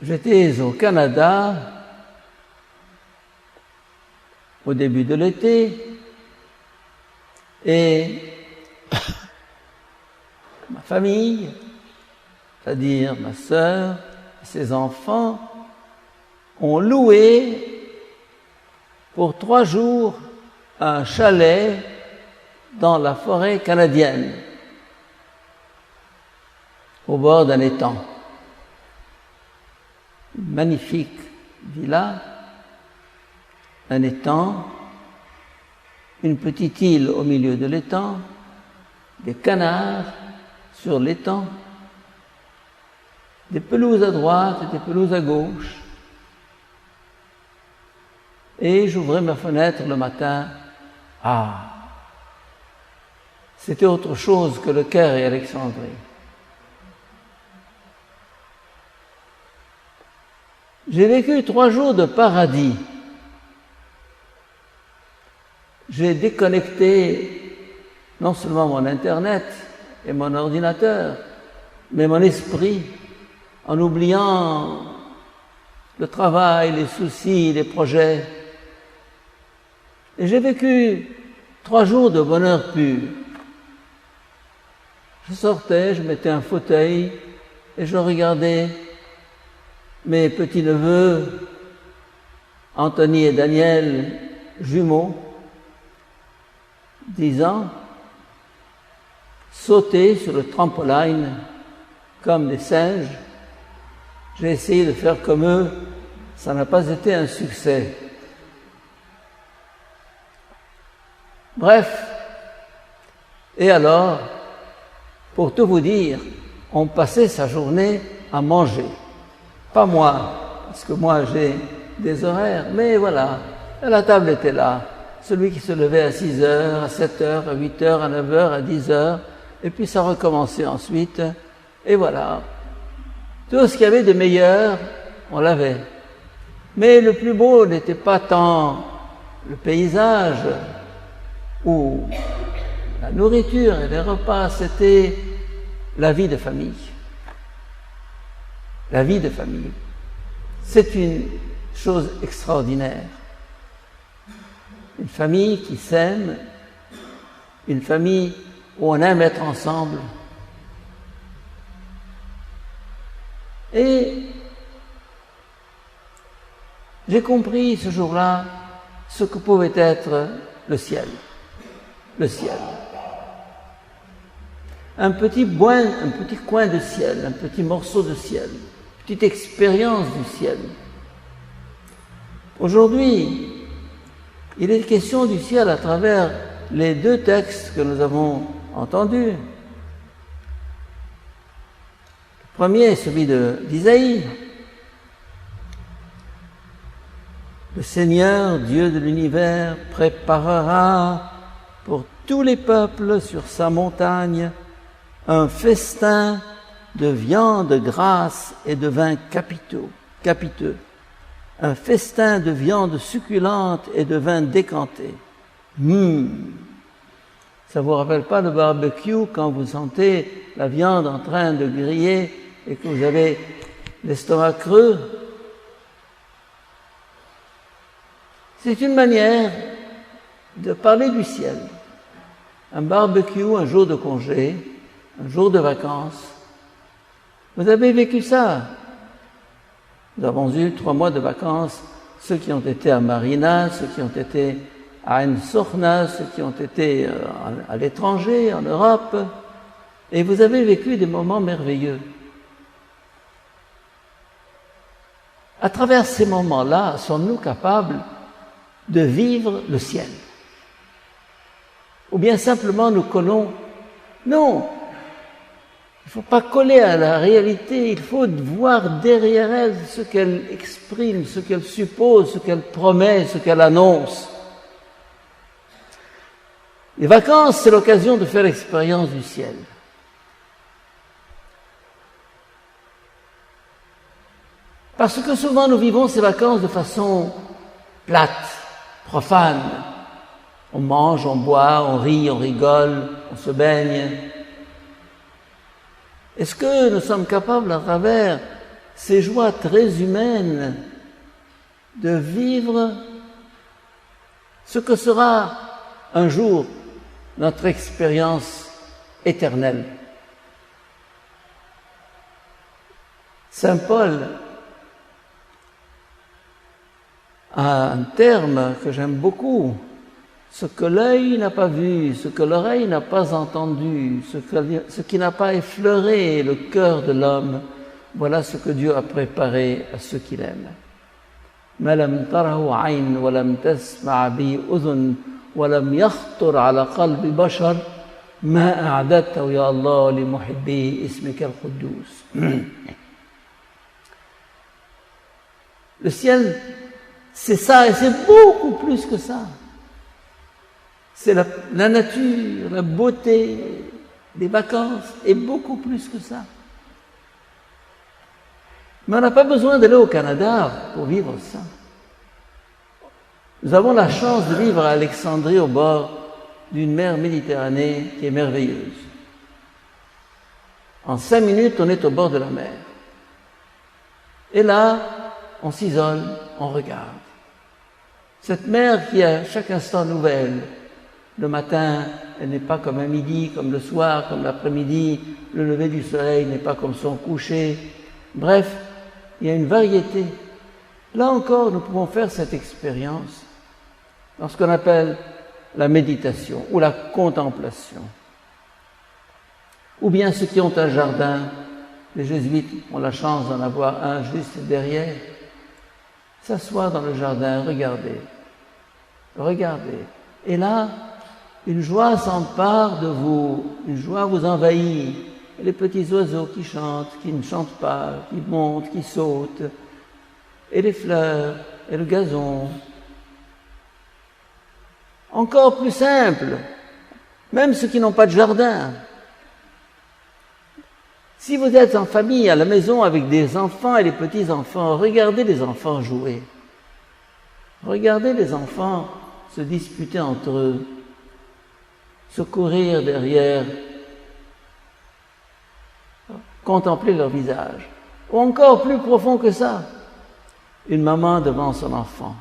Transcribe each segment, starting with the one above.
j'étais au Canada au début de l'été et ma famille, c'est-à-dire ma sœur et ses enfants, ont loué pour 3 jours un chalet dans la forêt canadienne, au bord d'un étang. Une magnifique villa, un étang, une petite île au milieu de l'étang, des canards sur l'étang, des pelouses à droite et des pelouses à gauche. Et j'ouvrais ma fenêtre le matin. Ah, c'était autre chose que le Caire et Alexandrie. J'ai vécu 3 jours de paradis. J'ai déconnecté non seulement mon Internet et mon ordinateur, mais mon esprit, en oubliant le travail, les soucis, les projets. Et j'ai vécu 3 jours de bonheur pur. Je sortais, je mettais un fauteuil et je regardais mes petits-neveux, Anthony et Daniel, jumeaux, 10 ans, sauter sur le trampoline comme des singes. J'ai essayé de faire comme eux, ça n'a pas été un succès. Bref, et alors, pour tout vous dire, on passait sa journée à manger. Pas moi, parce que moi j'ai des horaires, mais voilà, la table était là. Celui qui se levait à 6 heures, à 7 heures, à 8 heures, à 9 heures, à 10 heures, et puis ça recommençait ensuite, et voilà. Tout ce qu'il y avait de meilleur, on l'avait. Mais le plus beau n'était pas tant le paysage ou la nourriture et les repas, c'était la vie de famille. La vie de famille, c'est une chose extraordinaire. Une famille qui s'aime, une famille où on aime être ensemble. Et j'ai compris ce jour-là ce que pouvait être le ciel. Le ciel. Un petit coin de ciel, un petit morceau de ciel, petite expérience du ciel. Aujourd'hui, il est question du ciel à travers les 2 textes que nous avons entendus. Le premier est celui d'Isaïe. Le Seigneur, Dieu de l'univers, préparera pour tous les peuples sur sa montagne un festin de viande grasse et de vin capiteux, un festin de viande succulente et de vin décanté. Ça vous rappelle pas le barbecue quand vous sentez la viande en train de griller et que vous avez l'estomac creux? C'est une manière de parler du ciel. Un barbecue, un jour de congé, un jour de vacances. Vous avez vécu ça. Nous avons eu 3 mois de vacances, ceux qui ont été à Marina, ceux qui ont été à Ain Sokhna, ceux qui ont été à l'étranger, en Europe, et vous avez vécu des moments merveilleux. À travers ces moments-là, sommes-nous capables de vivre le ciel? Ou bien simplement nous collons? Non! Il ne faut pas coller à la réalité, il faut voir derrière elle ce qu'elle exprime, ce qu'elle suppose, ce qu'elle promet, ce qu'elle annonce. Les vacances, c'est l'occasion de faire l'expérience du ciel. Parce que souvent nous vivons ces vacances de façon plate, profane. On mange, on boit, on rit, on rigole, on se baigne. Est-ce que nous sommes capables, à travers ces joies très humaines de vivre ce que sera un jour notre expérience éternelle. Saint Paul a un terme que j'aime beaucoup: ce que l'œil n'a pas vu, ce que l'oreille n'a pas entendu, ce qui n'a pas effleuré le cœur de l'homme, voilà ce que Dieu a préparé à ceux qui l'aiment. ما لم تره عين ولم تسمع به أذن ولم يخطر على قلب بشر ما أعددته يا الله لمحبي اسمك القدوس. Le ciel, c'est ça, et c'est beaucoup plus que ça. C'est la nature, la beauté, les vacances, et beaucoup plus que ça. Mais on n'a pas besoin d'aller au Canada pour vivre ça. Nous avons la chance de vivre à Alexandrie au bord d'une mer Méditerranée qui est merveilleuse. En 5 minutes, on est au bord de la mer. Et là, on s'isole, on regarde. Cette mer qui est à chaque instant nouvelle. Le matin, elle n'est pas comme un midi, comme le soir, comme l'après-midi. Le lever du soleil n'est pas comme son coucher. Bref, il y a une variété. Là encore, nous pouvons faire cette expérience dans ce qu'on appelle la méditation ou la contemplation. Ou bien ceux qui ont un jardin, les jésuites ont la chance d'en avoir un juste derrière, s'asseoir dans le jardin, regarder. Et là, une joie s'empare de vous, une joie vous envahit. Et les petits oiseaux qui chantent, qui ne chantent pas, qui montent, qui sautent, et les fleurs, et le gazon. Encore plus simple, même ceux qui n'ont pas de jardin. Si vous êtes en famille, à la maison, avec des enfants et les petits-enfants, regardez les enfants jouer. Regardez les enfants se disputer entre eux, se courir derrière, contempler leur visage. Ou encore plus profond que ça, une maman devant son enfant.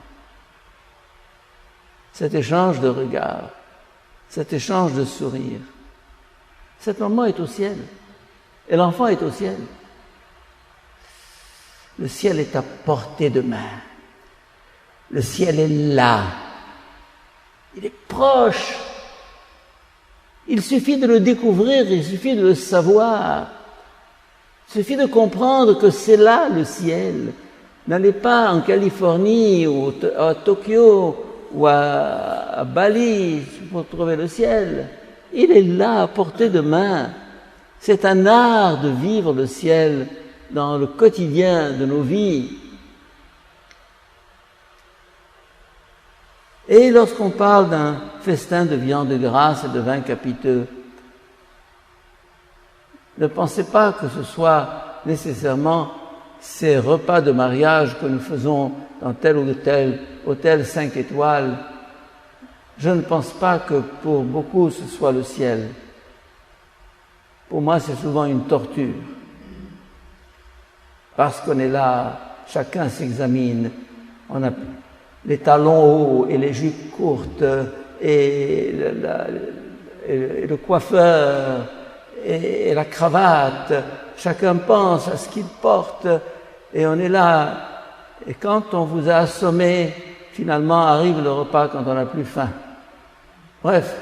Cet échange de regards, cet échange de sourires. Cette maman est au ciel et l'enfant est au ciel. Le ciel est à portée de main. Le ciel est là. Il est proche. Il suffit de le découvrir, il suffit de le savoir. Il suffit de comprendre que c'est là le ciel. N'allez pas en Californie ou à Tokyo ou à Bali pour trouver le ciel. Il est là à portée de main. C'est un art de vivre le ciel dans le quotidien de nos vies. Et lorsqu'on parle d'un festin de viande de grâce et de vin capiteux, ne pensez pas que ce soit nécessairement ces repas de mariage que nous faisons dans tel ou tel hôtel 5 étoiles. Je ne pense pas que pour beaucoup ce soit le ciel. Pour moi, c'est souvent une torture. Parce qu'on est là, chacun s'examine. On a les talons hauts et les jupes courtes et le coiffeur et la cravate. Chacun pense à ce qu'il porte et on est là. Et quand on vous a assommé, finalement arrive le repas quand on n'a plus faim. Bref,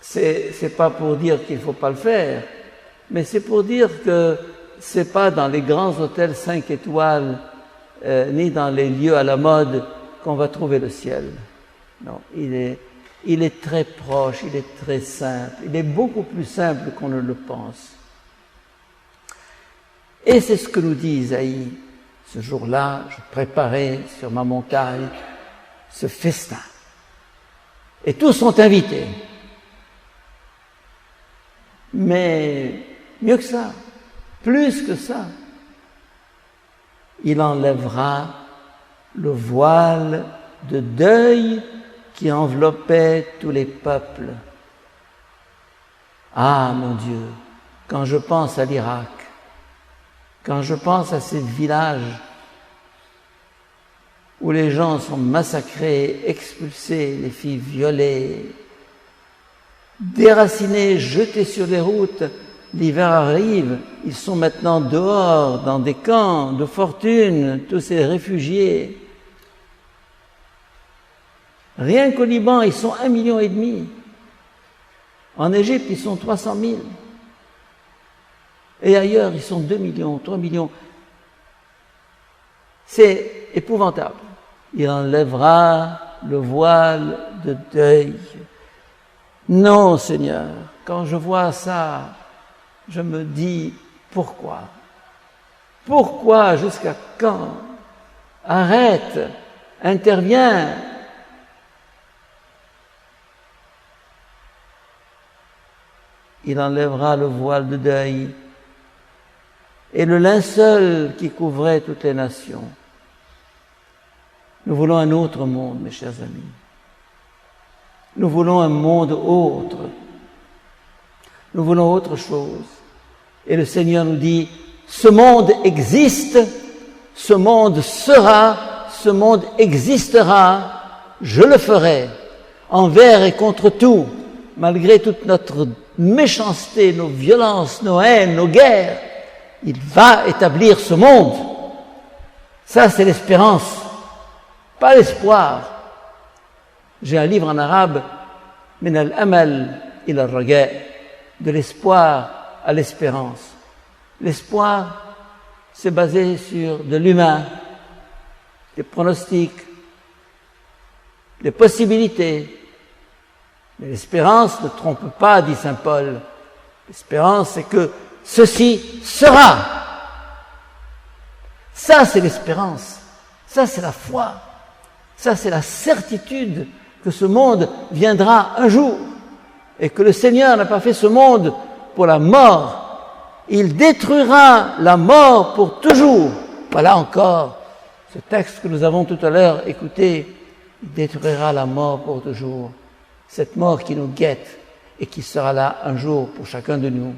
c'est pas pour dire qu'il faut pas le faire, mais c'est pour dire que c'est pas dans les grands hôtels 5 étoiles ni dans les lieux à la mode qu'on va trouver le ciel. Non, il est très proche, il est très simple, il est beaucoup plus simple qu'on ne le pense. Et c'est ce que nous dit Isaïe. Ce jour-là, je préparais sur ma montagne ce festin. Et tous sont invités. Mais mieux que ça, plus que ça, il enlèvera le voile de deuil qui enveloppait tous les peuples. Ah, mon Dieu, quand je pense à l'Irak, Quand je pense à ces villages où les gens sont massacrés, expulsés, les filles violées, déracinés, jetés sur les routes, l'hiver arrive, ils sont maintenant dehors, dans des camps de fortune, tous ces réfugiés. Rien qu'au Liban, ils sont 1,5 million. En Égypte, ils sont 300 000. Et ailleurs, ils sont 2 millions, 3 millions. C'est épouvantable. Il enlèvera le voile de deuil. Non, Seigneur, quand je vois ça, je me dis, pourquoi? Pourquoi? Jusqu'à quand? Arrête, interviens. Il enlèvera le voile de deuil et le linceul qui couvrait toutes les nations. Nous voulons un autre monde, mes chers amis. Nous voulons un monde autre. Nous voulons autre chose. Et le Seigneur nous dit, ce monde existe, ce monde sera, ce monde existera, je le ferai, envers et contre tout, malgré toute notre méchanceté, nos violences, nos haines, nos guerres. Il va établir ce monde. Ça, c'est l'espérance, pas l'espoir. J'ai un livre en arabe, Min al-amal ila al-raja, de l'espoir à l'espérance. L'espoir, c'est basé sur de l'humain, des pronostics, des possibilités. Mais l'espérance ne trompe pas, dit saint Paul. L'espérance, c'est que ceci sera. Ça, c'est l'espérance. Ça, c'est la foi. Ça, c'est la certitude que ce monde viendra un jour et que le Seigneur n'a pas fait ce monde pour la mort. Il détruira la mort pour toujours. Voilà encore ce texte que nous avons tout à l'heure écouté. Il détruira la mort pour toujours. Cette mort qui nous guette et qui sera là un jour pour chacun de nous.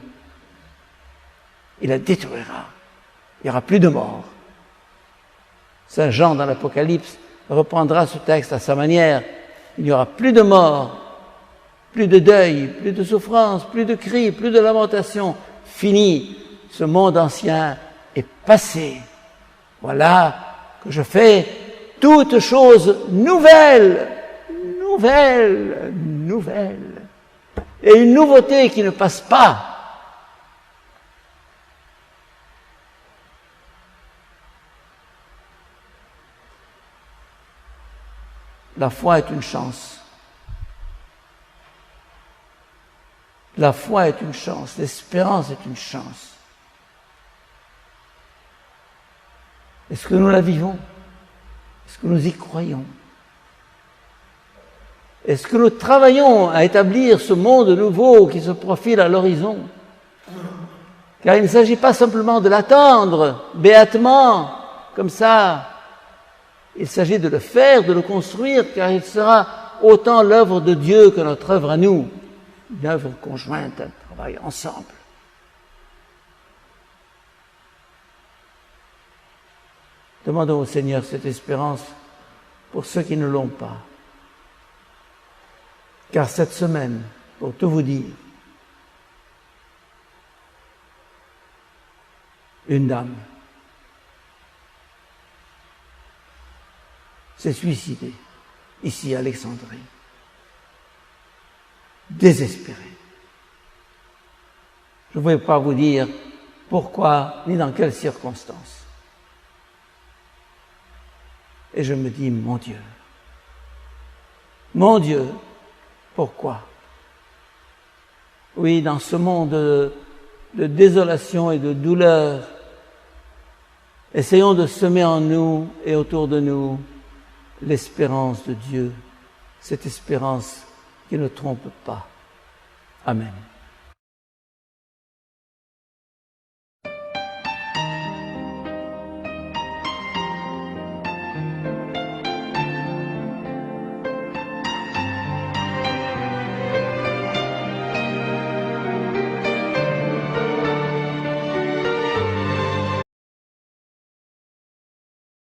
Il la détruira. Il n'y aura plus de mort. Saint Jean dans l'Apocalypse reprendra ce texte à sa manière. Il n'y aura plus de mort, plus de deuil, plus de souffrance, plus de cris, plus de lamentation. Fini. Ce monde ancien est passé. Voilà que je fais toutes choses nouvelles. Nouvelle, nouvelle. Et une nouveauté qui ne passe pas. La foi est une chance. La foi est une chance. L'espérance est une chance. Est-ce que nous la vivons? Est-ce que nous y croyons? Est-ce que nous travaillons à établir ce monde nouveau qui se profile à l'horizon? Car il ne s'agit pas simplement de l'attendre, béatement, comme ça. Il s'agit de le faire, de le construire, car il sera autant l'œuvre de Dieu que notre œuvre à nous. Une œuvre conjointe, un travail ensemble. Demandons au Seigneur cette espérance pour ceux qui ne l'ont pas. Car cette semaine, pour tout vous dire, une dame s'est suicidée ici à Alexandrie, désespérée. Je ne vais pas vous dire pourquoi ni dans quelles circonstances. Et je me dis, mon Dieu, pourquoi? Oui, dans ce monde de désolation et de douleur, essayons de semer en nous et autour de nous l'espérance de Dieu, cette espérance qui ne trompe pas. Amen.